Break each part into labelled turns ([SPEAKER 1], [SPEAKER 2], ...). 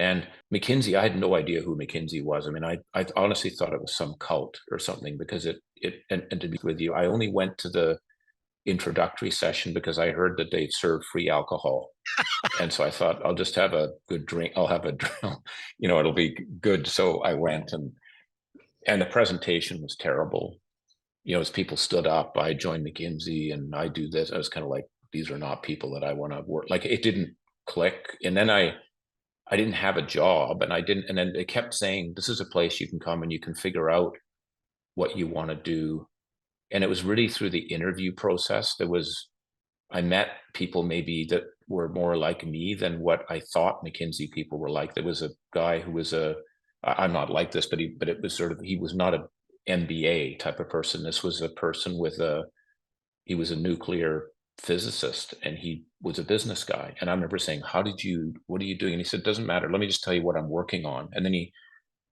[SPEAKER 1] And McKinsey, I had no idea who McKinsey was. I mean, I honestly thought it was some cult or something, because and to be with you, I only went to the introductory session because I heard that they serve free alcohol. And so I thought, I'll just have a good drink. I'll have a, it'll be good. So I went, and the presentation was terrible. As people stood up, I joined McKinsey and I do this. I was kind of like, these are not people that I want to work. Like, it didn't click. And then I didn't have a job, and then they kept saying, this is a place you can come and you can figure out what you want to do. And it was really through the interview process. I met people maybe that were more like me than what I thought McKinsey people were like. There was a guy who was I'm not like this, but it was sort of, he was not a MBA type of person. This was a person he was a nuclear physicist, and he was a business guy. And I remember saying, what are you doing? And he said, doesn't matter. Let me just tell you what I'm working on. And then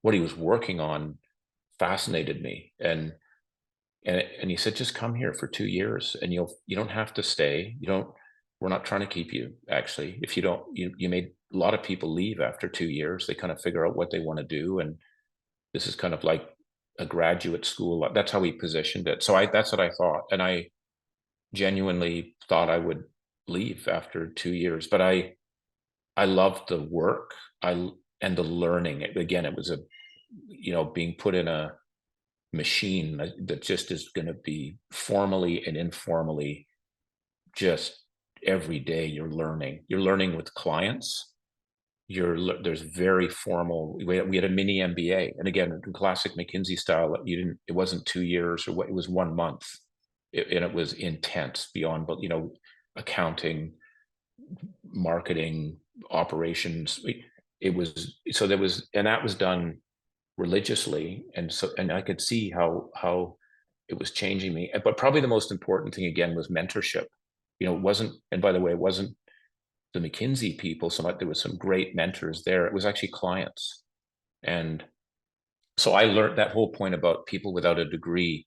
[SPEAKER 1] what he was working on fascinated me. And he said, just come here for 2 years and you don't have to stay. We're not trying to keep you, actually. If you don't, you made a lot of people leave after 2 years. They kind of figure out what they want to do. And this is kind of like a graduate school. That's how he positioned it. So that's what I thought. And I genuinely thought I would leave after 2 years, but I loved the work and the learning. Again, it was being put in a machine that just is going to be formally and informally, just every day you're learning with clients. There's very formal, we had a mini MBA. And again, in classic McKinsey style, it wasn't 2 years or what, it was 1 month. And it was intense beyond, but accounting, marketing, operations. It was, so there was, and that was done religiously. And I could see how it was changing me. But probably the most important thing again was mentorship. It wasn't, and by the way, it wasn't the McKinsey people so much. There was some great mentors there. It was actually clients. And so I learned that whole point about people without a degree